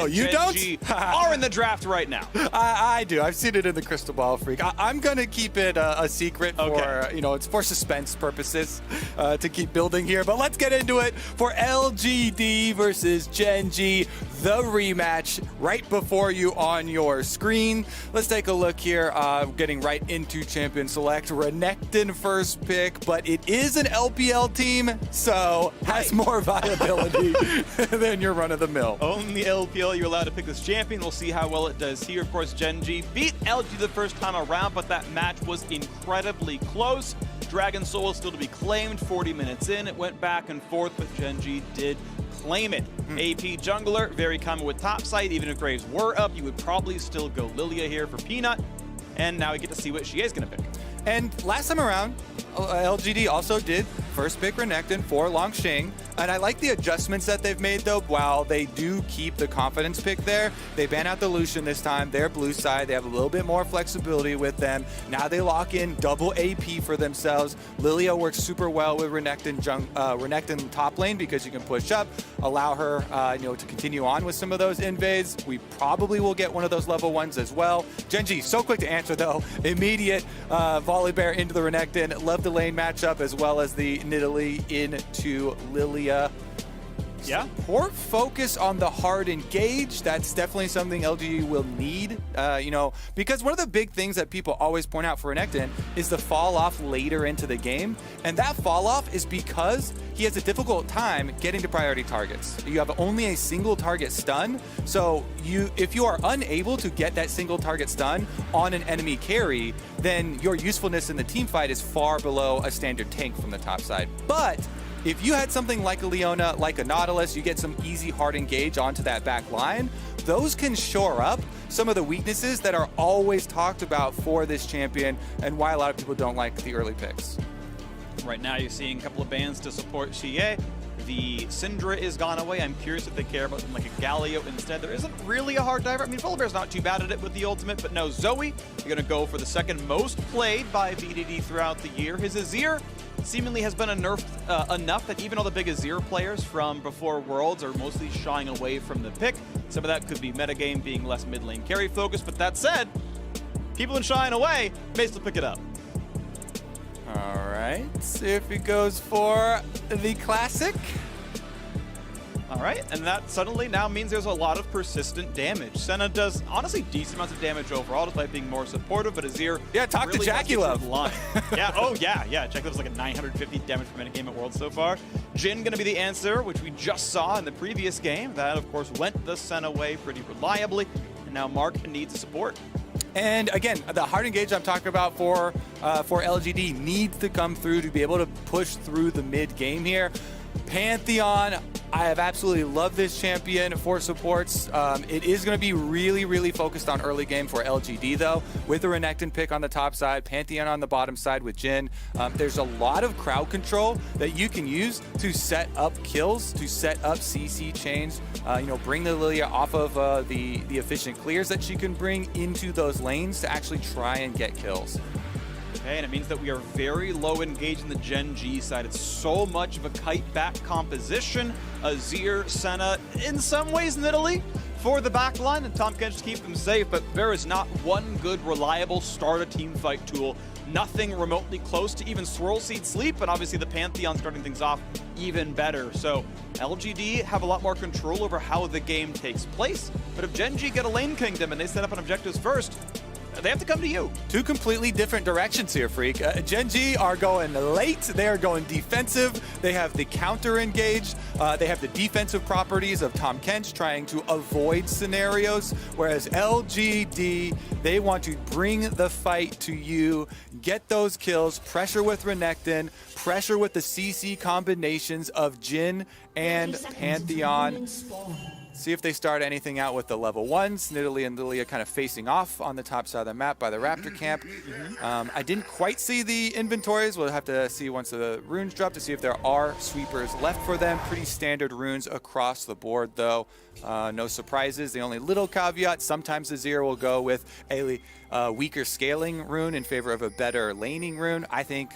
No, and you Gen.G are in the draft right now. I do. I've seen it in the Crystal Ball, Freak. I'm going to keep it a secret for, it's for suspense purposes to keep building here. But let's get into it for LGD versus Gen.G, the rematch right before you on your screen. Let's take a look here. Getting right into Champion Select. Renekton first pick, but it is an LPL team, so has more viability than your run-of-the-mill. Only LPL you're allowed to pick this champion. We'll see how well it does here. Of course, Gen.G beat LG the first time around, but that match was incredibly close. Dragon Soul is still to be claimed 40 minutes in. It went back and forth, but Gen.G did claim it. AP jungler, very common with topside. Even if Graves were up, you would probably still go Lilia here for Peanut. And now we get to see what she is going to pick. And last time around, LGD also did first pick Renekton for Longsheng. And I like the adjustments that they've made, though. While they do keep the confidence pick there, they ban out the Lucian this time. They're blue side. They have a little bit more flexibility with them. Now they lock in double AP for themselves. Lilia works super well with Renekton top lane because you can push up, allow her to continue on with some of those invades. We probably will get one of those level ones as well. Gen.G, so quick to answer, though. Immediate volley bear into the Renekton. Love the lane matchup as well as the Nidalee into Lilia. Yeah. Support focus on the hard engage. That's definitely something LG will need, because one of the big things that people always point out for Renekton is the fall off later into the game. And that fall off is because he has a difficult time getting to priority targets. You have only a single target stun. So if you are unable to get that single target stun on an enemy carry, then your usefulness in the team fight is far below a standard tank from the top side. But if you had something like a Leona, like a Nautilus, you get some easy hard engage onto that back line, those can shore up some of the weaknesses that are always talked about for this champion and why a lot of people don't like the early picks. Right now you're seeing a couple of bans to support Xie. The Syndra is gone away. I'm curious if they care about something like a Galio instead. There isn't really a hard diver. I mean, Volibear's not too bad at it with the ultimate, but no, Zoe, you're going to go for the second most played by VDD throughout the year. His Azir seemingly has been nerfed enough that even all the big Azir players from before Worlds are mostly shying away from the pick. Some of that could be metagame being less mid lane carry focused, but that said, people in shying away may still pick it up. All right, see if he goes for the classic. All right, and that suddenly now means there's a lot of persistent damage. Senna does, honestly, decent amounts of damage overall, despite being more supportive, but Azir... Yeah, talk really to Jackulove. Yeah, Jackulove's like a 950 damage per minute game at Worlds so far. Jhin gonna be the answer, which we just saw in the previous game. That, of course, went the Senna way pretty reliably, and now Mark needs support. And again, the hard engage I'm talking about for LGD needs to come through to be able to push through the mid game here. Pantheon, I have absolutely loved this champion for supports. It is going to be really, really focused on early game for LGD, though, with the Renekton pick on the top side, Pantheon on the bottom side with Jhin. There's a lot of crowd control that you can use to set up kills, to set up CC chains, bring the Lilia off of the efficient clears that she can bring into those lanes to actually try and get kills. Okay, and it means that we are very low engaged in the Gen.G side. It's so much of a kite-back composition. Azir, Senna, in some ways Nidalee for the backline, and Tahm Kench to keep them safe, but there is not one good, reliable start-a-team fight tool. Nothing remotely close to even Swirl Seed Sleep, and obviously the Pantheon starting things off even better. So LGD have a lot more control over how the game takes place, but if Gen.G get a lane kingdom and they set up on objectives first, they have to come to you. Two completely different directions here, Freak. Gen.G are going late. They are going defensive. They have the counter engaged. They have the defensive properties of Tahm Kench trying to avoid scenarios, whereas LGD, they want to bring the fight to you, get those kills, pressure with Renekton, pressure with the CC combinations of Jhin and Pantheon. See if they start anything out with the level ones. Nidalee and Lilia kind of facing off on the top side of the map by the Raptor camp. I didn't quite see the inventories. We'll have to see once the runes drop to see if there are sweepers left for them. Pretty standard runes across the board, though. No surprises. The only little caveat, sometimes Azir will go with a weaker scaling rune in favor of a better laning rune. I think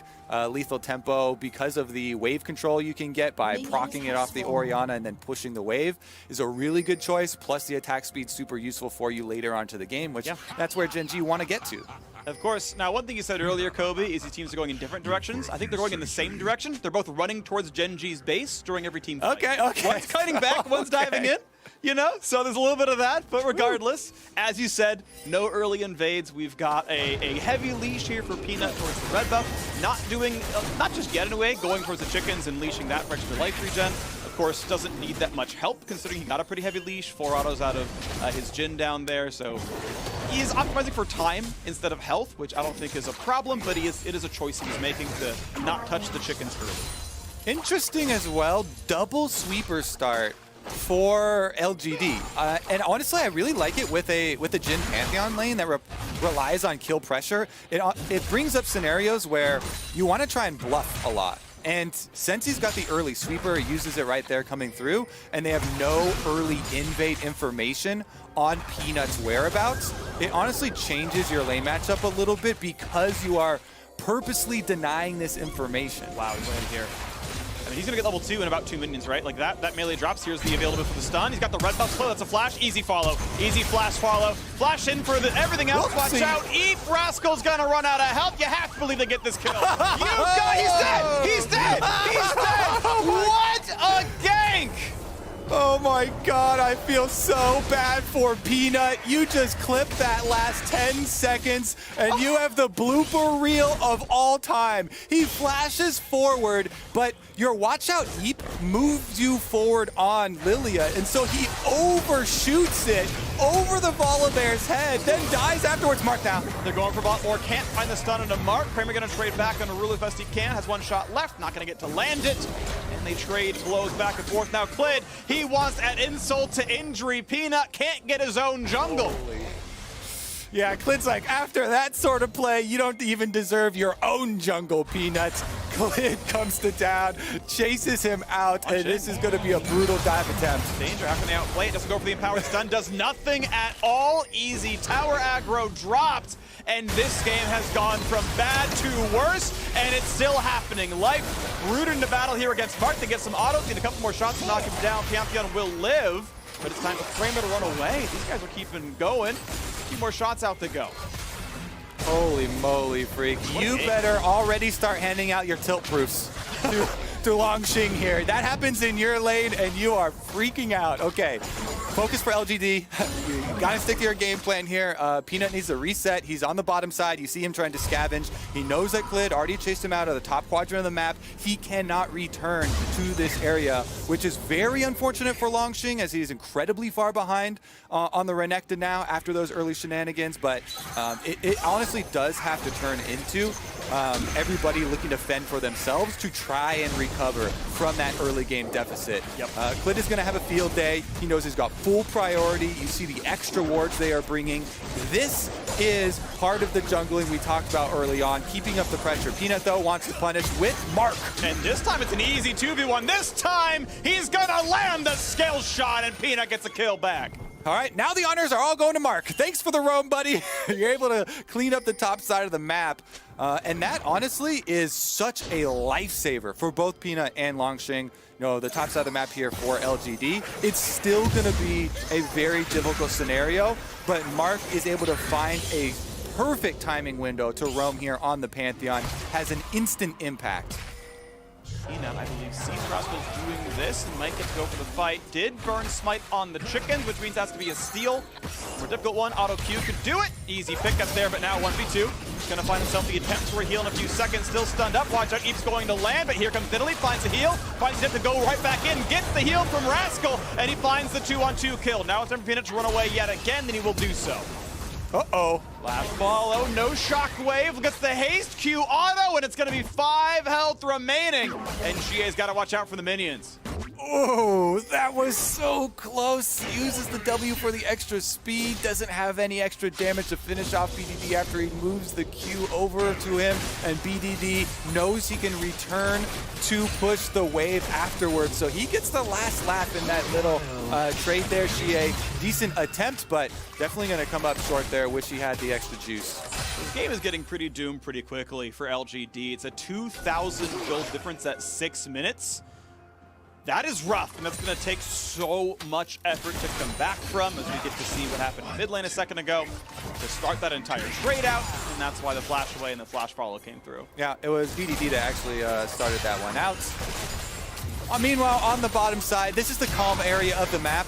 lethal tempo, because of the wave control you can get by proccing it off the Orianna and then pushing the wave, is a really good choice. Plus the attack speed super useful for you later on to the game, which that's where Gen.G want to get to. Of course. Now, one thing you said earlier, Kobe, is these teams are going in different directions. I think they're going in the same direction. They're both running towards Gen.G's base during every team fight. Okay. One's kiting back, one's diving in. You know, so there's a little bit of that, but regardless, as you said, no early invades. We've got a heavy leash here for Peanut towards the red buff. Not doing, not just yet anyway, going towards the chickens and leashing that for extra life regen. Of course, doesn't need that much help considering he got a pretty heavy leash, 4 autos out of his Jhin down there, so he's optimizing for time instead of health, which I don't think is a problem, but it is a choice he's making to not touch the chickens early. Interesting as well, double sweeper start for LGD, and honestly, I really like it with a Jhin Pantheon lane that relies on kill pressure. It brings up scenarios where you want to try and bluff a lot. And since he's got the early sweeper, he uses it right there coming through, and they have no early invade information on Peanut's whereabouts, it honestly changes your lane matchup a little bit because you are purposely denying this information. Wow, he's landing here. I mean, he's gonna get level 2 in about 2 minions, right? Like that melee drops. Here's the available for the stun. He's got the red buff slow. That's a flash. Easy follow. Easy flash follow. Flash in for everything else. Watch out. Eep Rascal's gonna run out of health. You have to believe they get this kill. He's dead. He's dead. He's dead. What a gank! Oh my god, I feel so bad for Peanut. You just clipped that last 10 seconds and you have the blooper reel of all time. He flashes forward, but your watch out Eep moves you forward on Lilia, and so he overshoots it over the Volibear's head, then dies afterwards. Mark down. They're going for a lot more. Can't find the stun into Mark. Kramer gonna trade back on a Rulu Fest. He can. Has 1 shot left. Not gonna get to land it. And they trade blows back and forth. Now Clid, he wants at insult to injury. Peanut can't get his own jungle. Holy. Yeah, Clid's like, after that sort of play, you don't even deserve your own jungle, Peanut. Clid comes to town, chases him out, and this is going to be a brutal dive attempt. Danger, how can they outplay it? Doesn't go for the empowered stun, does nothing at all. Easy tower aggro dropped, and this game has gone from bad to worse, and it's still happening. Life rooted into battle here against Mark to get some autos, get a couple more shots to knock him down. Pantheon will live, but it's time for Kramer to run away. These guys are keeping going. A few more shots out to go. Holy moly, freak. You better already start handing out your tilt proofs to Longxing here. That happens in your lane and you are freaking out. Okay, focus for LGD. You gotta stick to your game plan here. Peanut needs to reset. He's on the bottom side. You see him trying to scavenge. He knows that Clid already chased him out of the top quadrant of the map. He cannot return to this area, which is very unfortunate for Longxing as he's incredibly far behind on the Renekton now after those early shenanigans. But it honestly does have to turn into everybody looking to fend for themselves to try and recover from that early game deficit. Clid is going to have a field day. He knows he's got full priority. You see the extra wards they are bringing. This is part of the jungling we talked about early on, keeping up the pressure. Peanut, though, wants to punish with Mark. And this time it's an easy 2v1. This time he's going to land the skill shot, and Peanut gets a kill back. All right, now the honors are all going to Mark. Thanks for the roam, buddy. You're able to clean up the top side of the map. And that, honestly, is such a lifesaver for both Peanut and Longxing. You know, the top side of the map here for LGD. It's still going to be a very difficult scenario, but Mark is able to find a perfect timing window to roam here on the Pantheon. Has an instant impact. Peanut, I believe, sees Rascal's doing this and might get to go for the fight. Did burn Smite on the chickens, which means that's to be a steal. More difficult one, auto Q could do it. Easy pickup there, but now 1v2. He's gonna find himself the attempt for a heal in a few seconds. Still stunned up. Watch out, Eep's going to land, but here comes Italy, finds a heal, finds it to go right back in, gets the heal from Rascal, and he finds the 2-on-2 kill. Now it's time for Peanut to run away yet again, then he will do so. Uh-oh. Last follow, no shockwave, gets the haste Q auto, and it's gonna be 5 health remaining. And GA's gotta watch out for the minions. Oh, that was so close. Uses the W for the extra speed. Doesn't have any extra damage to finish off BDD after he moves the Q over to him. And BDD knows he can return to push the wave afterwards. So he gets the last laugh in that little trade there. She a decent attempt, but definitely going to come up short there. Wish he had the extra juice. This game is getting pretty doomed pretty quickly for LGD. It's a 2,000 build difference at 6 minutes. That is rough, and that's going to take so much effort to come back from, as we get to see what happened in mid lane a second ago to start that entire trade out, and that's why the flash away and the flash follow came through. Yeah, it was BDD that actually started that one out. Meanwhile, on the bottom side, this is the calm area of the map.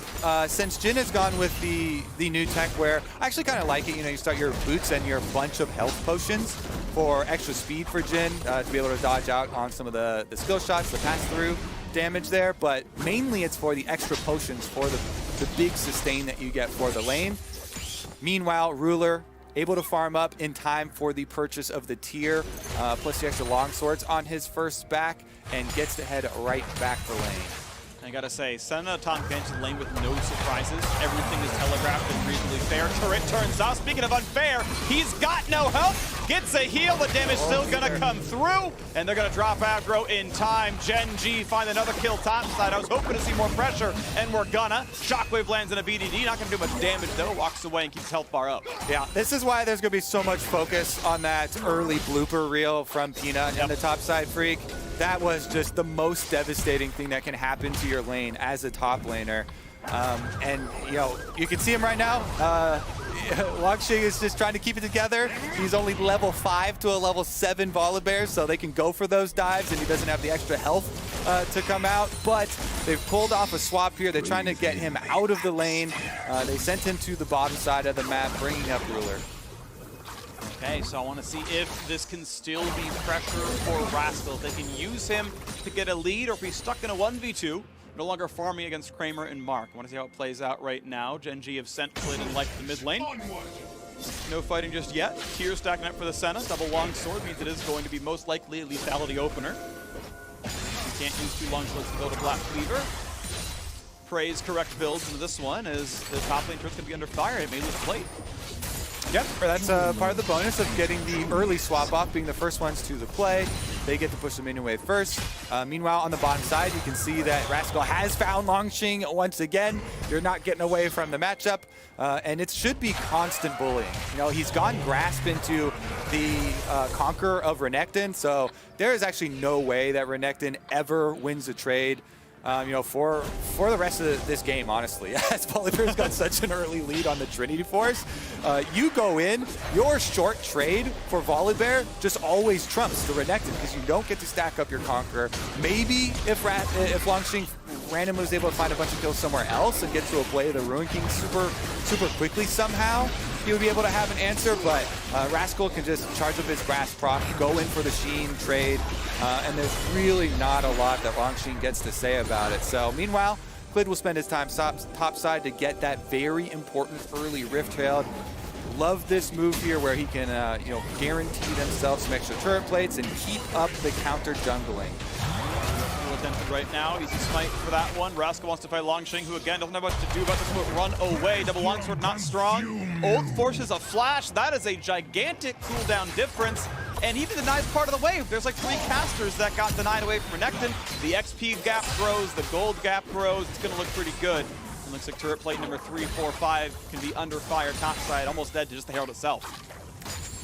Since Jin has gone with the new tech where I actually kind of like it, you know, you start your boots and your bunch of health potions for extra speed for Jin to be able to dodge out on some of the skill shots, the pass-through damage there, but mainly it's for the extra potions for the big sustain that you get for the lane. Meanwhile, Ruler able to farm up in time for the purchase of the tier, plus the extra long swords on his first back, and gets to head right back to lane. I gotta say, Senna Tom Bench in lane with no surprises. Everything is telegraphed and reasonably fair. Turret turns off. Speaking of unfair, he's got no help. Gets a heal, but damage still gonna come through. And they're gonna drop aggro in time. Gen.G find another kill top side. I was hoping to see more pressure, and we're gonna. Shockwave lands in a BDD. Not gonna do much damage though. Walks away and keeps health bar up. Yeah, this is why there's gonna be so much focus on that early blooper reel from Peanut and the topside freak. That was just the most devastating thing that can happen to your lane as a top laner. And, you know, you can see him right now. Longxing is just trying to keep it together. He's only level 5 to a level 7 Volibear, so they can go for those dives, and he doesn't have the extra health to come out. But they've pulled off a swap here. They're trying to get him out of the lane. They sent him to the bottom side of the map, bringing up Ruler. Okay, so I want to see if this can still be pressure for Rascal. If they can use him to get a lead, or if he's stuck in a 1v2, no longer farming against Kramer and Mark. I want to see how it plays out right now. Gen.G have sent Flynn and Light to the mid lane. No fighting just yet. Tear stacking up for the Senna. Double long sword means it is going to be most likely a lethality opener. You can't use 2 long swords to build a Black Cleaver. Praise correct builds into this one as the top lane turret's going to be under fire. It may lose plate. Yep, that's part of the bonus of getting the early swap off, being the first ones to the play. They get to push the minion wave first. Meanwhile, on the bottom side, you can see that Rascal has found Longxing once again. You're not getting away from the matchup, and it should be constant bullying. You know, he's gone grasp into the Conqueror of Renekton, so there is actually no way that Renekton ever wins a trade. You know, for the rest of this game, honestly, as Volibear's got such an early lead on the Trinity Force, you go in, your short trade for Volibear just always trumps the Renekton because you don't get to stack up your Conqueror. Maybe if Longxing randomly was able to find a bunch of kills somewhere else and get to a play of the Ruin King super quickly somehow, he would be able to have an answer, but Rascal can just charge up his brass proc, go in for the Sheen trade, and there's really not a lot that Longxing gets to say about it. So meanwhile, Clid will spend his time topside to get that very important early Rift Herald. Love this move here where he can you know, guarantee themselves some extra turret plates and keep up the counter jungling. Attention right now. Easy smite for that one. Rascal wants to fight Longxing, who again doesn't have much to do about this, but run away. Double longsword not strong. Ult forces a flash. That is a gigantic cooldown difference. And even denies part of the wave. There's like 3 casters that got denied away from Renekton. The XP gap grows, the gold gap grows. It's going to look pretty good. It looks like turret plate number 3, 4, 5 can be under fire topside, almost dead to just the Herald itself.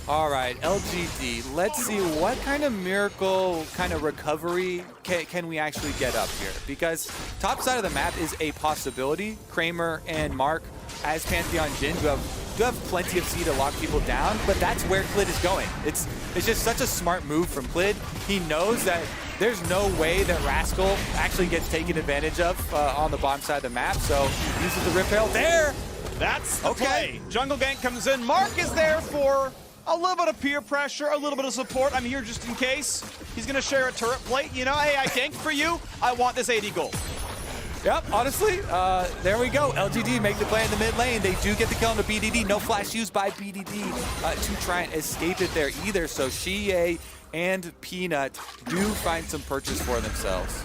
All right, LGD, let's see what kind of miracle kind of recovery can we actually get up here, because top side of the map is a possibility. Kramer and Mark as Pantheon Jin do have plenty of C to lock people down, but that's where Clid is going. It's just such a smart move from Clid. He knows that there's no way that Rascal actually gets taken advantage of on the bottom side of the map, so he uses the Rip Herald there. That's the play. Jungle gank comes in. Mark is there for a little bit of peer pressure, a little bit of support. I'm here just in case. He's going to share a turret plate. You know, hey, I ganked for you. I want this 80 gold. Yep, honestly, there we go. LGD make the play in the mid lane. They do get the kill on the BDD. No flash used by BDD to try and escape it there either. So Xie and Peanut do find some purchase for themselves.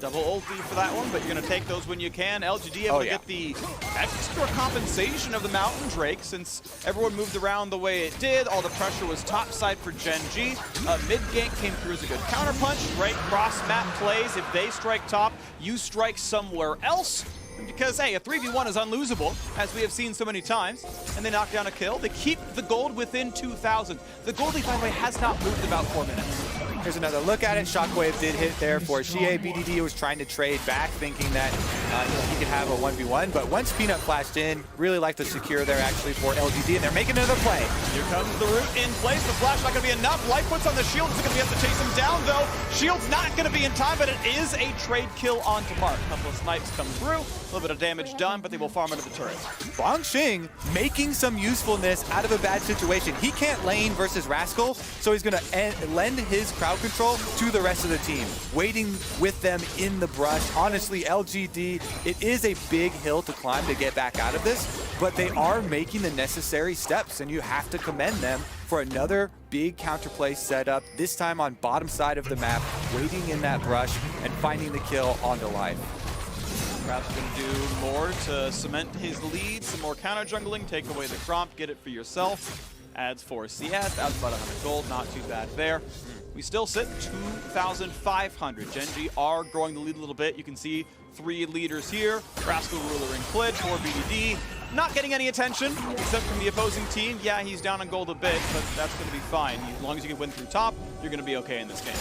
Double ulti for that one, but you're going to take those when you can. LGD able to get the extra compensation of the Mountain Drake since everyone moved around the way it did. All the pressure was topside for Gen.G. Mid-gank came through as a good counterpunch. Right cross-map plays. If they strike top, you strike somewhere else. Because, hey, a 3v1 is unlosable, as we have seen so many times, and they knock down a kill. They keep the gold within 2,000. The gold lead, by the way, has not moved about 4 minutes. Here's another look at it. Shockwave did hit there for Xie. BDD was trying to trade back, thinking that he could have a 1v1. But once Peanut flashed in, really liked the secure there actually for LGD, and they're making another play. Here comes the root in place. The flash not going to be enough. Life puts on the shield. It's going to be able to chase him down, though. Shield's not going to be in time, but it is a trade kill onto Mark. A couple of snipes come through. A little bit of damage done, but they will farm into the turret. Longxing making some usefulness out of a bad situation. He can't lane versus Rascal, so he's going to lend his crowd control to the rest of the team, waiting with them in the brush. Honestly, LGD, it is a big hill to climb to get back out of this, but they are making the necessary steps, and you have to commend them for another big counterplay setup, this time on bottom side of the map, waiting in that brush and finding the kill onto Life. Perhaps going to do more to cement his lead, some more counter jungling, take away the prompt, get it for yourself. Adds 4 CS, adds about 100 gold, not too bad there. We still sit 2,500. Gen.G are growing the lead a little bit. You can see 3 leaders here. Rascal, Ruler, and Klid for BDD. Not getting any attention, except from the opposing team. Yeah, he's down on gold a bit, but that's going to be fine. As long as you can win through top, you're going to be okay in this game.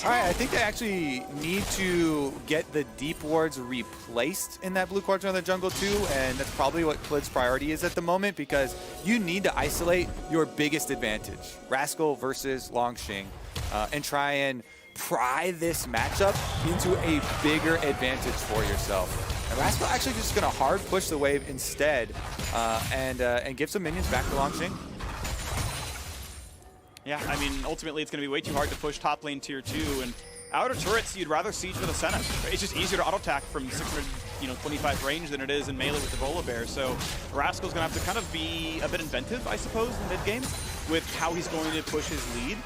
All right, I think they actually need to get the deep wards replaced in that blue quadrant of the jungle too, and that's probably what Klid's priority is at the moment, because you need to isolate your biggest advantage, Rascal versus Longxing, and try and pry this matchup into a bigger advantage for yourself. And Rascal actually just going to hard push the wave instead, and give some minions back to Longxing. Yeah, I mean, ultimately it's going to be way too hard to push top lane tier 2, and outer turrets you'd rather siege with a Senna. It's just easier to auto-attack from 625 range than it is in melee with the Volibear, so Rascal's going to have to kind of be a bit inventive, I suppose, in mid-game with how he's going to push his lead.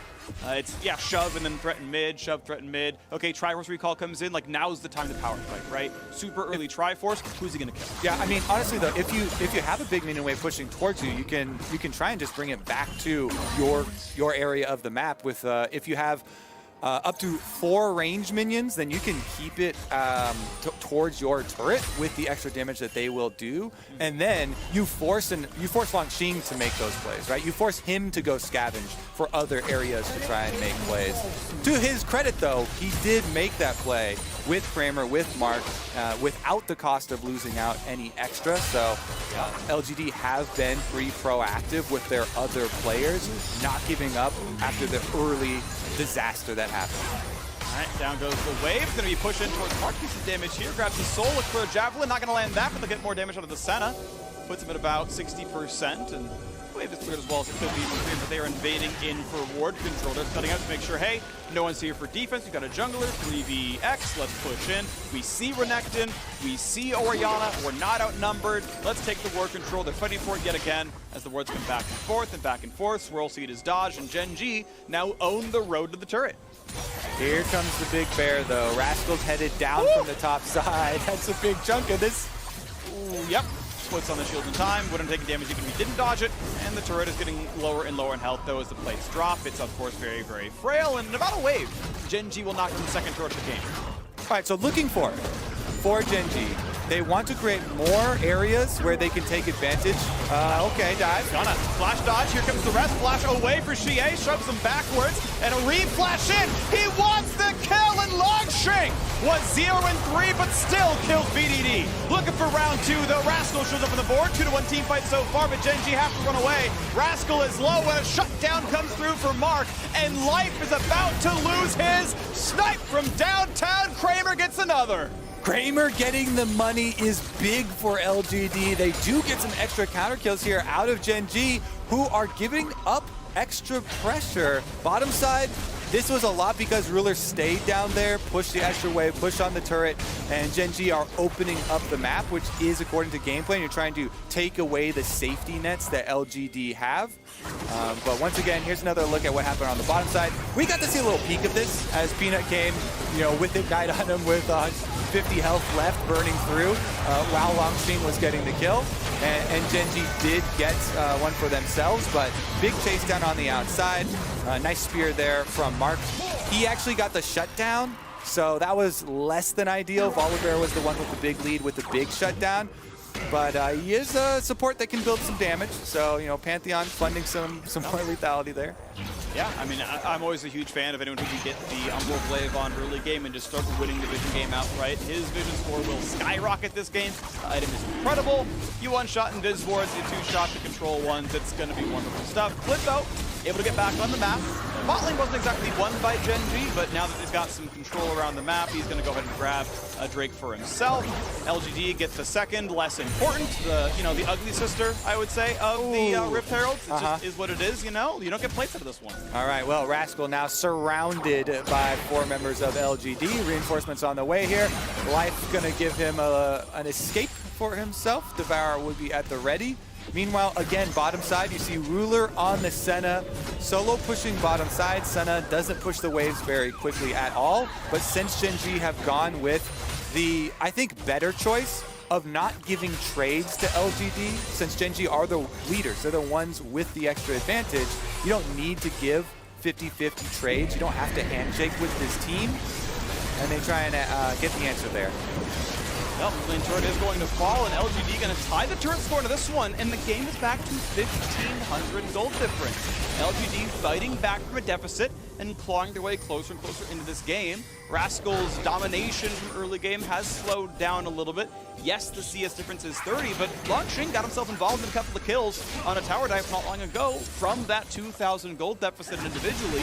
It's, yeah, shove and then threaten mid, shove, threaten mid. Okay, Triforce Recall comes in, like now's the time to power fight, right? Super early Triforce, who's he gonna kill? Yeah, I mean, honestly though, if you have a big minion wave pushing towards you, you can try and just bring it back to your area of the map with, if you have up to 4 range minions, then you can keep it towards your turret with the extra damage that they will do, and then you force Longxing to make those plays, right? You force him to go scavenge for other areas to try and make plays. To his credit, though, he did make that play with Kramer, with Mark, without the cost of losing out any extra. So LGD have been pretty proactive with their other players, not giving up after the early disaster that happened. All right, down goes the wave. It's going to be pushed in towards Mark. Piece of damage here. Grabs his soul, looks for a javelin. Not going to land that, but they'll get more damage out of the Senna. Puts him at about 60%, and the wave is cleared as well as it could be. But they are invading in for ward control. They're cutting out to make sure, hey, no one's here for defense. We've got a jungler, 3vx. Let's push in. We see Renekton. We see Orianna. We're not outnumbered. Let's take the ward control. They're fighting for it yet again as the wards come back and forth and back and forth. Swirl Seed is dodged, and Gen.G now own the road to the turret. Here comes the big bear, though. Rascal's headed down from the top side. That's a big chunk of this. Ooh, yep. Puts on the shield in time, wouldn't take damage even if he didn't dodge it, and the turret is getting lower and lower in health, though, as the plates drop. It's, of course, very, very frail, and in about a wave, Gen.G will knock in the second turret of the game. All right, so looking for Gen.G, they want to create more areas where they can take advantage. Okay, dive. Gonna flash dodge. Here comes the rest. Flash away for Xie. Shoves him backwards. And a re-flash in. He wants the kill, and Longxing was 0-3, but still kills BDD. Looking for round 2, though. Rascal shows up on the board. 2-1 team fight so far, but Gen.G have to run away. Rascal is low when a shutdown comes through for Mark, and Life is about to lose his. Snipe from downtown. Kramer gets another. Kramer getting the money is big for LGD. They do get some extra counter kills here out of Gen.G, who are giving up extra pressure. Bottom side, this was a lot because Ruler stayed down there, pushed the extra wave, pushed on the turret, and Gen.G are opening up the map, which is according to gameplay. You're trying to take away the safety nets that LGD have. But once again, here's another look at what happened on the bottom side. We got to see a little peek of this as Peanut came, with Ignite on him with 50 health left, burning through while Longxing was getting the kill. And Gen.G did get one for themselves, but big chase down on the outside. Nice spear there from Mark. He actually got the shutdown, so that was less than ideal. Volibear was the one with the big lead with the big shutdown. But he is a support that can build some damage, so Pantheon funding some more lethality there. Yeah, I mean, I'm always a huge fan of anyone who can get the Umbral Glaive on early game and just start winning the Vision game outright. His Vision score will skyrocket this game. The item is incredible. You one-shot Invis wards, you two-shot the control ones. It's going to be wonderful stuff. Flip though, able to get back on the map. Bot lane wasn't exactly won by Gen.G, but now that he's got some control around the map, he's going to go ahead and grab a Drake for himself. LGD gets the second, less important, the ugly sister, I would say, of the Rift Heralds. It just is what it is, You don't get plates out of this one. All right, well, Rascal now surrounded by 4 members of LGD. Reinforcements on the way here. Life going to give him an escape for himself. Devourer would be at the ready. Meanwhile, again, bottom side, you see Ruler on the Senna. Solo pushing bottom side. Senna doesn't push the waves very quickly at all. But since Gen.G have gone with the, I think, better choice of not giving trades to LGD, since Gen.G are the leaders, they're the ones with the extra advantage, you don't need to give 50-50 trades. You don't have to handshake with this team. And they try and get the answer there. Well, lane turret is going to fall, and LGD going to tie the turret score to this one, and the game is back to 1,500 gold difference. LGD fighting back from a deficit and clawing their way closer and closer into this game. Rascal's domination from early game has slowed down a little bit. Yes, the CS difference is 30, but Longxing got himself involved in a couple of kills on a tower dive not long ago from that 2,000 gold deficit individually.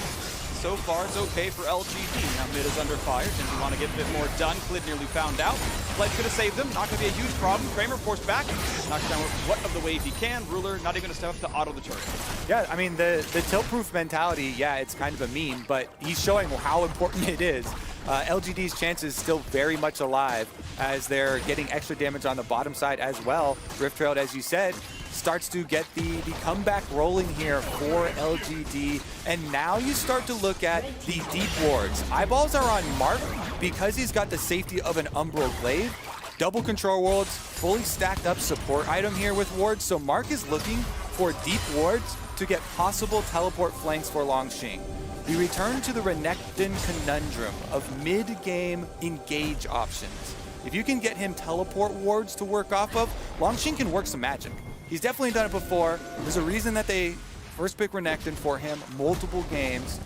So far, it's okay for LGD. Now mid is under fire. Didn't want to get a bit more done. Clid nearly found out. Pledge could have saved them. Not going to be a huge problem. Kramer forced back. Knocks down what of the wave he can. Ruler not even going to step up to auto the turret. Yeah, I mean, the tilt-proof mentality, yeah, it's kind of a meme, but he's showing how important it is. LGD's chances still very much alive as they're getting extra damage on the bottom side as well. Rift Herald, as you said, starts to get the comeback rolling here for LGD. And now you start to look at the deep wards. Eyeballs are on Mark because he's got the safety of an Umbral Glaive. Double control wards, fully stacked up support item here with wards. So Mark is looking for deep wards to get possible teleport flanks for Longxing. We return to the Renekton conundrum of mid-game engage options. If you can get him teleport wards to work off of, Longxing can work some magic. He's definitely done it before. There's a reason that they first pick Renekton for him multiple games.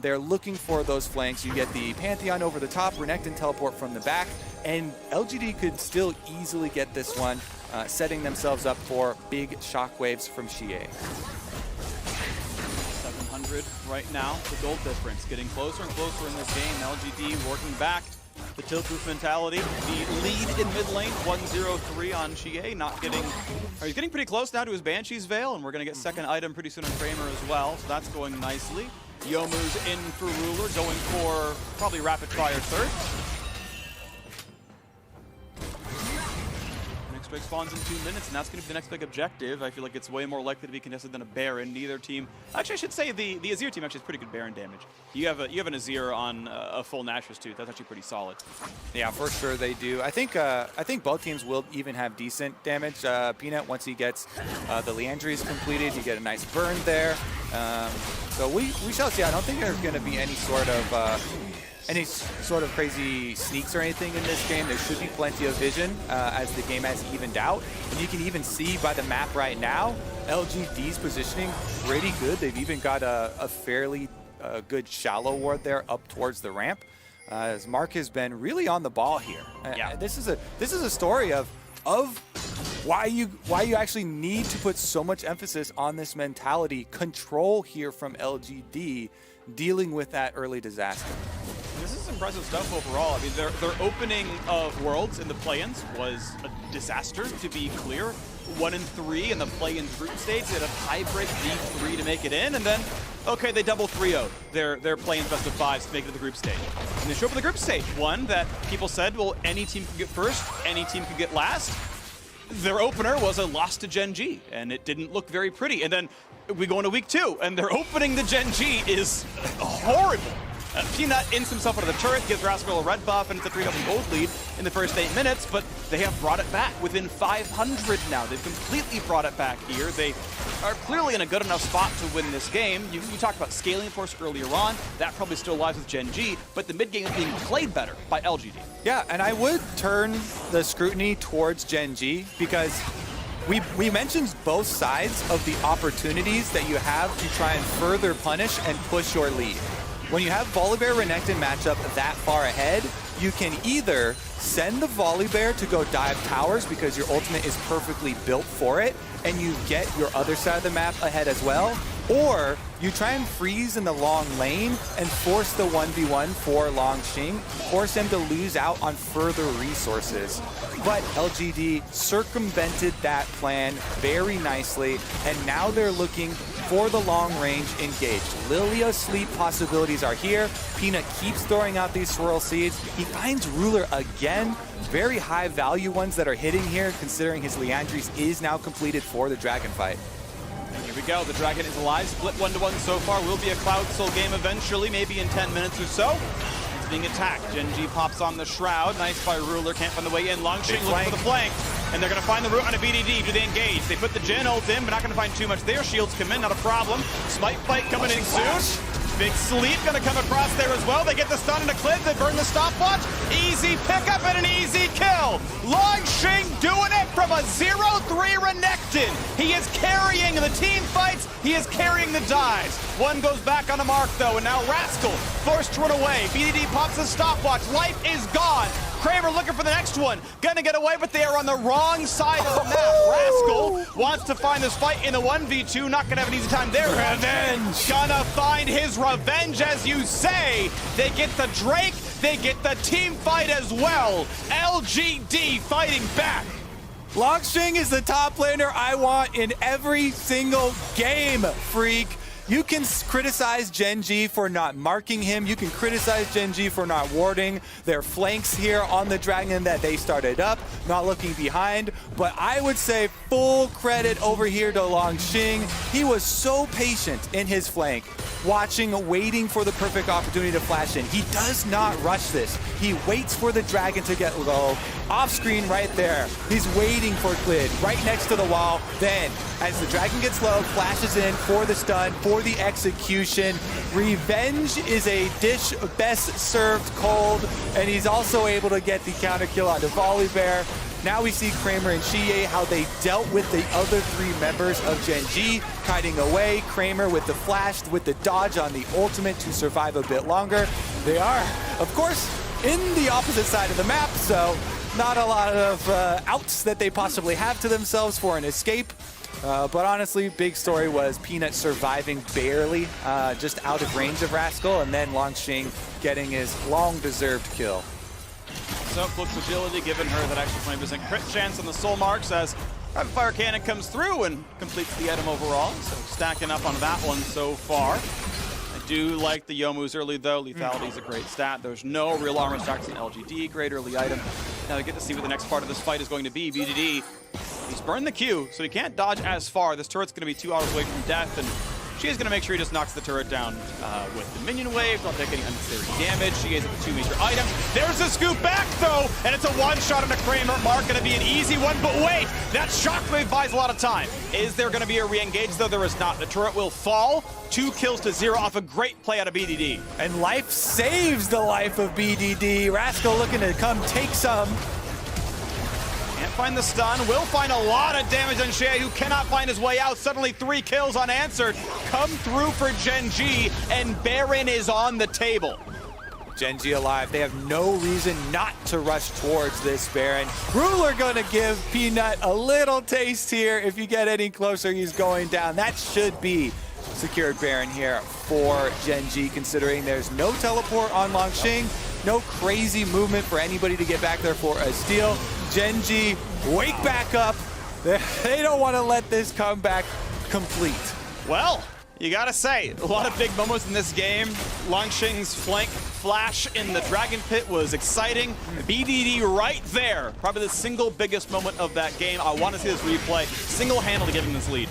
They're looking for those flanks. You get the Pantheon over the top, Renekton teleport from the back, and LGD could still easily get this one, setting themselves up for big shockwaves from Xie. 700 right now, the gold difference. Getting closer and closer in this game. LGD working back. The tilt-proof mentality. The lead in mid lane, 1-0-3 on Xie. He's getting pretty close now to his Banshee's Veil, and we're going to get second item pretty soon on Kramer as well, so that's going nicely. Yomu's in for Ruler, going for probably rapid fire third. Next big spawns in 2 minutes, and that's going to be the next big objective. I feel like it's way more likely to be contested than a Baron. Neither team, actually I should say the Azir team actually has pretty good Baron damage. You have an Azir on a full Nashor's tooth. That's actually pretty solid. Yeah, for sure they do. I think both teams will even have decent damage. Peanut, once he gets the Leandries completed, you get a nice burn there. So we shall see. I don't think there's going to be any sort of crazy sneaks or anything in this game. There should be plenty of vision as the game has evened out. And you can even see by the map right now, LGD's positioning pretty good. They've even got a fairly good shallow ward there up towards the ramp. As Mark has been really on the ball here. Yeah. This is a story of why you actually need to put so much emphasis on this mentality control here from LGD, dealing with that early disaster. This is impressive stuff overall. I mean, their opening of Worlds in the play-ins was a disaster, to be clear. 1-3 in the play-in group stage. They had a tiebreak V3 to make it in, and then, okay, they double 3-0 their play-in best of fives to make it to the group stage. And they show up in the group stage, one that people said, well, any team can get first, any team can get last. Their opener was a loss to Gen.G, and it didn't look very pretty. And then we go into week 2, and their opening to Gen.G is horrible. Peanut ints himself out of the turret, gives Rascal a red buff, and it's a 3-0 gold lead in the first 8 minutes, but they have brought it back within 500 now. They've completely brought it back here. They are clearly in a good enough spot to win this game. You talked about scaling force earlier on. That probably still lies with Gen.G, but the mid game is being played better by LGD. Yeah, and I would turn the scrutiny towards Gen.G because we mentioned both sides of the opportunities that you have to try and further punish and push your lead. When you have Volibear Renekton matchup that far ahead, you can either send the Volibear to go dive towers because your ultimate is perfectly built for it, and you get your other side of the map ahead as well, or you try and freeze in the long lane and force the 1v1 for Longxing, force him to lose out on further resources. But LGD circumvented that plan very nicely, and now they're looking for the long-range engage. Lilia sleep possibilities are here. Peanut keeps throwing out these swirl seeds. He finds Ruler again. Very high value ones that are hitting here, considering his Liandry's is now completed for the dragon fight. Here we go, the dragon is alive, split 1-1 so far. Will be a Cloud Soul game eventually, maybe in 10 minutes or so. It's being attacked. Gen.G pops on the Shroud. Nice by Ruler, can't find the way in. Longxing looking for the flank. And they're going to find the route on a BDD. Do they engage? They put the Gen ult in, but not going to find too much there. Shields come in, not a problem. Smite fight coming in soon. Big Sleep going to come across there as well. They get the stun and a clip. They burn the stopwatch. Easy pickup and an easy kill. Longxing doing it from a 0-3 Renekton. He is carrying the team fights. He is carrying the dives. One goes back on the mark though, and now Rascal forced to run away. BDD pops the stopwatch. Life is gone. Kramer looking for the next one. Gonna get away, but they are on the wrong side of the map. Rascal wants to find this fight in the 1v2. Not gonna have an easy time there. Revenge. Gonna find his revenge, as you say. They get the Drake. They get the team fight as well. LGD fighting back. Longxing is the top laner I want in every single game, freak. You can criticize Gen.G for not marking him. You can criticize Gen.G for not warding their flanks here on the dragon that they started up, not looking behind. But I would say full credit over here to Longxing. He was so patient in his flank, watching, waiting for the perfect opportunity to flash in. He does not rush this. He waits for the dragon to get low. Off screen right there. He's waiting for Glid right next to the wall. Then, as the dragon gets low, flashes in for the stun, for the execution. Revenge is a dish best served cold, and he's also able to get the counter kill onto Volibear. Now we see Kramer and Chie, how they dealt with the other 3 members of Gen.G, kiting away. Kramer with the flash, with the dodge on the ultimate to survive a bit longer. They are, of course, in the opposite side of the map, so not a lot of outs that they possibly have to themselves for an escape. But honestly, big story was Peanut surviving barely, just out of range of Rascal, and then Longxing getting his long-deserved kill. So, Cloak's agility giving her that extra 20% crit chance on the soul marks as Rapid Fire Cannon comes through and completes the item overall. So, stacking up on that one so far. I do like the Youmu's early though. Lethality is a great stat. There's no real armor stacks in LGD. Great early item. Now we get to see what the next part of this fight is going to be. BDD, he's burned the Q, so he can't dodge as far. This turret's going to be 2 hours away from death, and she is going to make sure he just knocks the turret down with the minion wave. Don't take any unnecessary damage. She is at the 2 major items. There's a scoop back, though, and it's a one-shot on a Kramer. Mark going to be an easy one, but wait! That shockwave buys a lot of time. Is there going to be a re-engage, though? There is not. The turret will fall. 2 kills to 0 off a great play out of BDD. And life saves the life of BDD. Rascal looking to come take some. Can't find the stun. Will find a lot of damage on Shea, who cannot find his way out. Suddenly 3 kills unanswered. Come through for Gen.G, and Baron is on the table. Gen.G alive. They have no reason not to rush towards this Baron. Ruler gonna give Peanut a little taste here. If you get any closer, he's going down. That should be secured Baron here for Gen.G, considering there's no teleport on Longxing, no crazy movement for anybody to get back there for a steal. Gen.G, wake back up. They don't want to let this comeback complete. Well, you gotta say, a lot of big moments in this game. Longshing's flank flash in the Dragon Pit was exciting. BDD right there, probably the single biggest moment of that game. I want to see this replay, single-handedly giving this lead.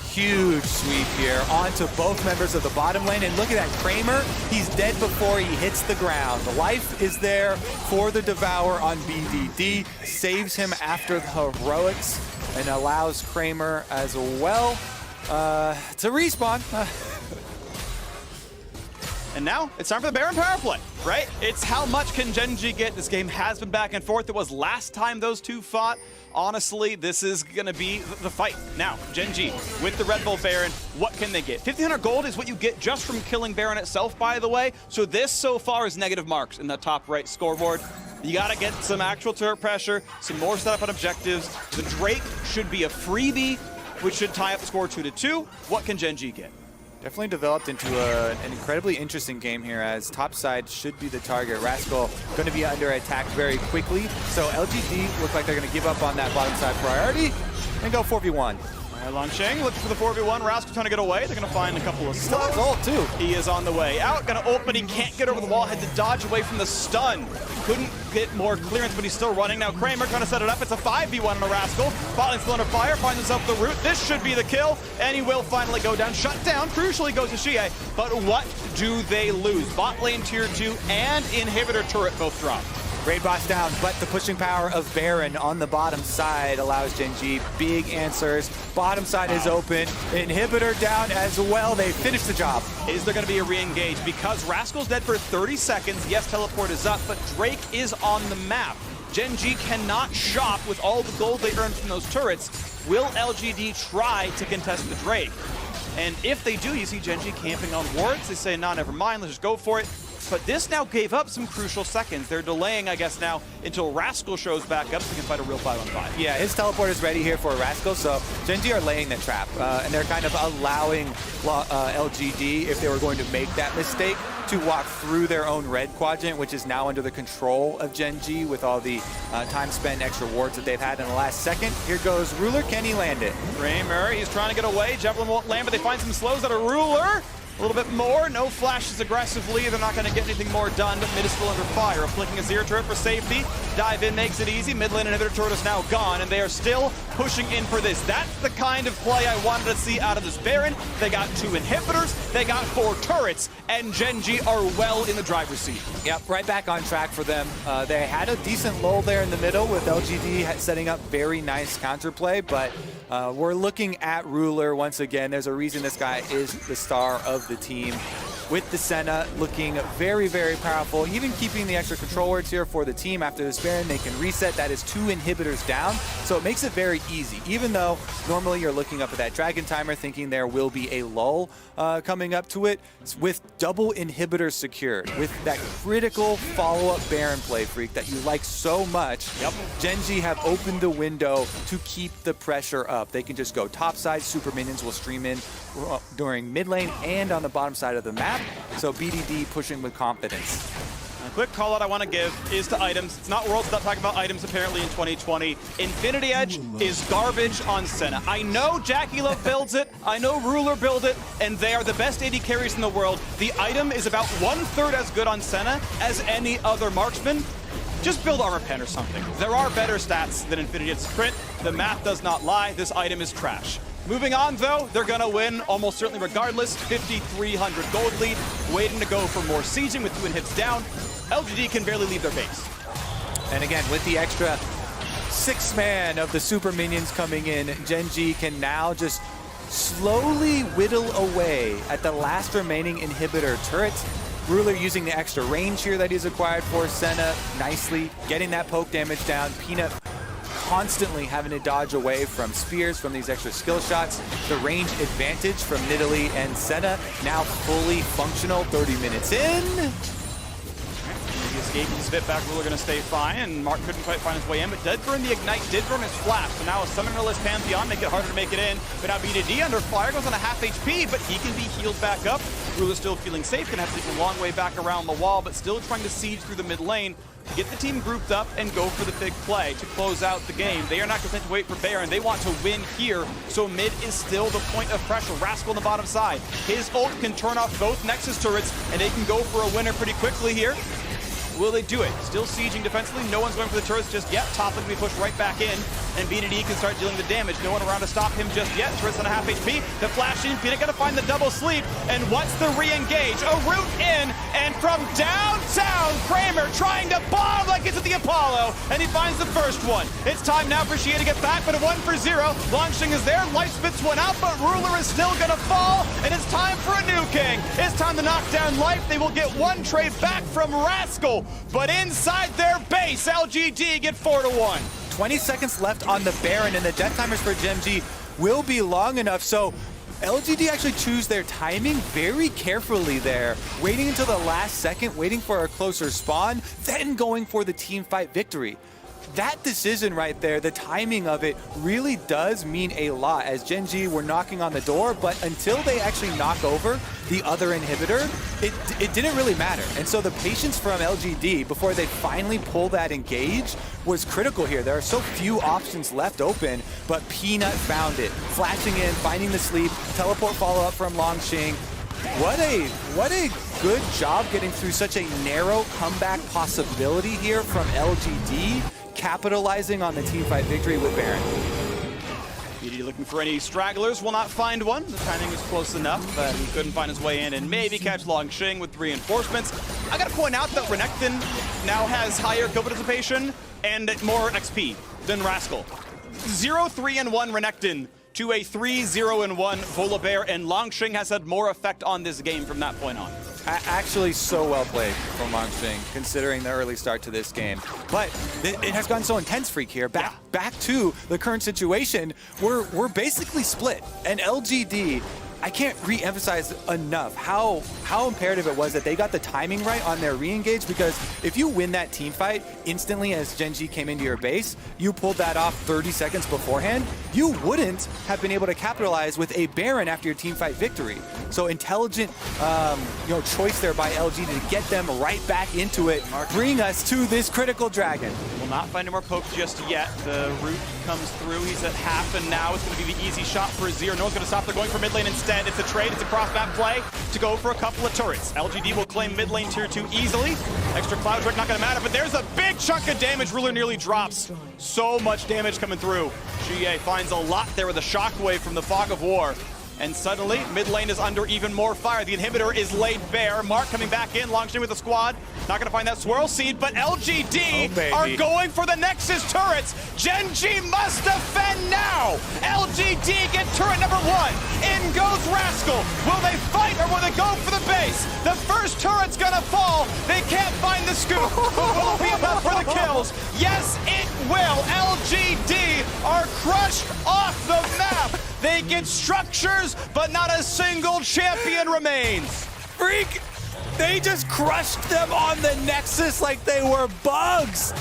Huge sweep here onto both members of the bottom lane, and look at that, Kramer, he's dead before he hits the ground. The life is there for the Devour on BDD, saves him after the heroics, and allows Kramer as well to respawn. And now it's time for the Baron power play, right? It's how much can Gen.G get? This game has been back and forth. It was last time those two fought. Honestly, this is going to be the fight. Now, Gen.G with the Red Bull Baron, what can they get? 1,500 gold is what you get just from killing Baron itself, by the way. So this so far is negative marks in the top right scoreboard. You got to get some actual turret pressure, some more setup on objectives. The Drake should be a freebie, which should tie up the score 2-2. What can Gen.G get? Definitely developed into an incredibly interesting game here, as topside should be the target. Rascal going to be under attack very quickly, so LGD look like they're going to give up on that bottom side priority and go 4v1. Longshing looking for the 4v1. Rascal trying to get away. They're going to find a couple of Still slows. has ult too. He is on the way out. Going to ult, but he can't get over the wall. Had to dodge away from the stun. Couldn't get more clearance, but he's still running. Now Kramer trying to set it up. It's a 5v1 on the Rascal. Botlane still under fire. Finds himself the root. This should be the kill, and he will finally go down. Shut down. Crucially goes to Xie. But what do they lose? Bot lane tier 2 and inhibitor turret both drop. Raid boss down, but the pushing power of Baron on the bottom side allows Gen.G big answers. Bottom side is open. Inhibitor down as well. They finish the job. Is there going to be a re-engage? Because Rascal's dead for 30 seconds. Yes, teleport is up, but Drake is on the map. Gen.G cannot shop with all the gold they earned from those turrets. Will LGD try to contest the Drake? And if they do, you see Gen.G camping on wards. They say, nah, never mind, let's just go for it. But this now gave up some crucial seconds. They're delaying, I guess, now until Rascal shows back up so they can fight a real 5-on-5. Yeah, his teleport is ready here for Rascal, so Gen.G are laying the trap. And they're kind of allowing LGD, if they were going to make that mistake, to walk through their own red quadrant, which is now under the control of Gen.G with all the time spent extra wards that they've had in the last second. Here goes Ruler. Can he land it? Kramer, he's trying to get away. Javelin won't land, but they find some slows out of Ruler. A little bit more, no flashes aggressively. They're not going to get anything more done, but mid is still under fire. Flicking a Zero turret for safety. Dive in makes it easy. Mid lane inhibitor turret is now gone, and they are still pushing in for this. That's the kind of play I wanted to see out of this Baron. They got 2 inhibitors, they got 4 turrets, and Gen.G are well in the driver's seat. Yep, right back on track for them. They had a decent lull there in the middle with LGD setting up very nice counterplay, but we're looking at Ruler once again. There's a reason this guy is the star of the team. With the Senna looking very, very powerful, even keeping the extra control words here for the team. After this Baron, they can reset. That is 2 inhibitors down, so it makes it very easy. Even though normally you're looking up at that Dragon Timer thinking there will be a lull coming up to it, with double inhibitors secured, with that critical follow-up Baron play, Freak, that you like so much. Yep. Gen.G have opened the window to keep the pressure up. They can just go topside. Super minions will stream in during mid lane and on the bottom side of the map. So BDD pushing with confidence. A quick call out I want to give is to items. It's not Worlds Without talking about items apparently in 2020. Infinity Edge is garbage on Senna. I know Jackie Love builds it, I know Ruler build it, and they are the best AD carries in the world. The item is about 1/3 as good on Senna as any other marksman. Just build Armor Pen or something. There are better stats than Infinity Edge Sprint. The math does not lie. This item is trash. Moving on, though, they're going to win almost certainly regardless. 5,300 gold lead, waiting to go for more sieging with 2 hits down. LGD can barely leave their base. And again, with the extra 6-man of the super minions coming in, Gen.G can now just slowly whittle away at the last remaining inhibitor turrets. Ruler using the extra range here that he's acquired for Senna nicely, getting that poke damage down. Peanut constantly having to dodge away from spears, from these extra skill shots. The range advantage from Nidalee and Senna now fully functional 30 minutes in. He escaped his bit back. Ruler going to stay fine, and Mark couldn't quite find his way in, but did burn the Ignite, did burn his Flash, so now a Summonerless Pantheon make it harder to make it in. But now BDD under fire, goes on a half HP, but he can be healed back up. Ruler's still feeling safe, gonna have to take a long way back around the wall, but still trying to siege through the mid lane, get the team grouped up, and go for the big play to close out the game. They are not content to wait for Baron. They want to win here, so mid is still the point of pressure. Rascal on the bottom side. His ult can turn off both Nexus turrets, and they can go for a winner pretty quickly here. Will they do it? Still sieging defensively. No one's going for the turrets just yet. Top lane can be pushed right back in, and BND can start dealing the damage. No one around to stop him just yet. Turret's on a half HP. The flash in. Peanut gonna find the double sleep. And what's the re-engage? A route in, and from downtown, Kramer trying to bomb like it's at the Apollo, and he finds the first one. It's time now for Shia to get back, but a 1 for 0. Launching is there. Life spits one out, but Ruler is still gonna fall, and it's time for a new king. It's time to knock down Life. They will get one trade back from Rascal. But inside their base, LGD get 4-1. 20 seconds left on the Baron, and the death timers for Gen.G will be long enough. So LGD actually choose their timing very carefully there, waiting until the last second, waiting for a closer spawn, then going for the team fight victory. That decision right there, the timing of it, really does mean a lot, as Gen.G were knocking on the door, but until they actually knock over the other inhibitor, it didn't really matter. And so the patience from LGD before they finally pull that engage was critical here. There are so few options left open, but Peanut found it. Flashing in, finding the sleep, teleport follow-up from Longxing. What a good job getting through such a narrow comeback possibility here from LGD, capitalizing on the teamfight victory with Baron. BD looking for any stragglers, will not find one. The timing was close enough, but he couldn't find his way in and maybe catch Longxing with reinforcements. I gotta point out that Renekton now has higher kill participation and more XP than Rascal. 0-3-1 Renekton to a 3-0-1 Volibear, and Longxing has had more effect on this game from that point on. Actually, so well played from Longxing, considering the early start to this game. But it has gotten so intense, Freak, here. Back to the current situation, we're basically split. And LGD, I can't re-emphasize enough how imperative it was that they got the timing right on their re-engage, because if you win that team fight instantly as Gen.G came into your base, you pulled that off 30 seconds beforehand, you wouldn't have been able to capitalize with a Baron after your team fight victory. So intelligent choice there by LG to get them right back into it, bring us to this critical dragon. Will not find any more pokes just yet. The root comes through. He's at half, and now it's going to be the easy shot for Azir. No one's going to stop. They're going for mid lane instead. It's a trade. It's a cross-map play to go for a couple of turrets. LGD will claim mid lane tier 2 easily. Extra Cloud Drake not going to matter, but there's a big chunk of damage. Ruler nearly drops. So much damage coming through. GA finds a lot there with a shockwave from the Fog of War. And suddenly, mid lane is under even more fire. The inhibitor is laid bare. Mark coming back in, Longxing with the squad. Not gonna find that swirl seed, but LGD are going for the Nexus turrets. Gen.G must defend now. LGD get turret number 1. In goes Rascal. Will they fight or will they go for the base? The first turret's gonna fall. They can't find the scoop, but will it be enough for the kills? Yes, it will. LGD are crushed off the map. They get structures, but not a single champion remains. Freak! They just crushed them on the Nexus like they were bugs.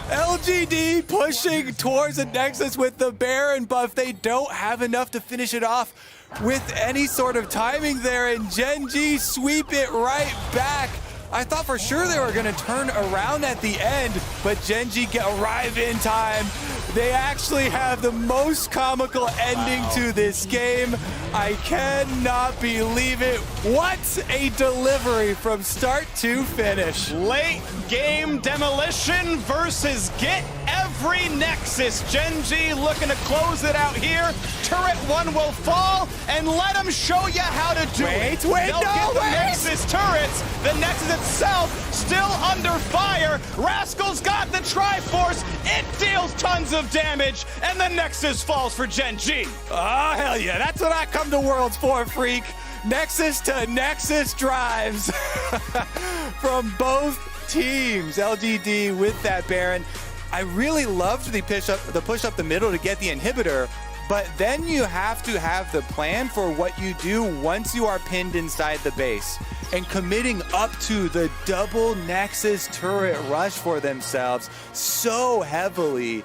LGD pushing towards the Nexus with the Baron buff. They don't have enough to finish it off with any sort of timing there, and Gen.G sweep it right back. I thought for sure they were going to turn around at the end, but Gen.G arrive in time. They actually have the most comical ending to this game. I cannot believe it. What a delivery from start to finish. Late game demolition versus get every Nexus. Gen.G looking to close it out here. Turret 1 will fall, and let them show you how to do it. They'll get the Nexus turrets. The Nexus itself still under fire. Rascal's got the Triforce. It deals tons of damage, and the Nexus falls for Gen.G. Oh, hell yeah. That's what I come to Worlds for, Freak. Nexus to Nexus drives from both teams. LGD with that Baron. I really loved the push up the middle to get the inhibitor, but then you have to have the plan for what you do once you are pinned inside the base. And committing up to the double Nexus turret rush for themselves so heavily.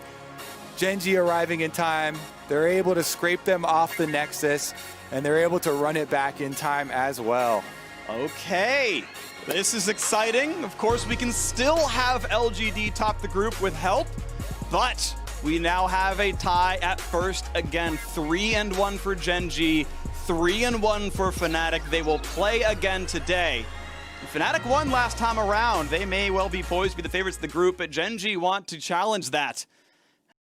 Gen.G arriving in time, they're able to scrape them off the Nexus, and they're able to run it back in time as well. Okay, this is exciting. Of course, we can still have LGD top the group with help, but we now have a tie at first. Again, 3-1 for Gen.G, 3-1 for Fnatic. They will play again today. Fnatic won last time around. They may well be poised to be the favorites of the group, but Gen.G want to challenge that.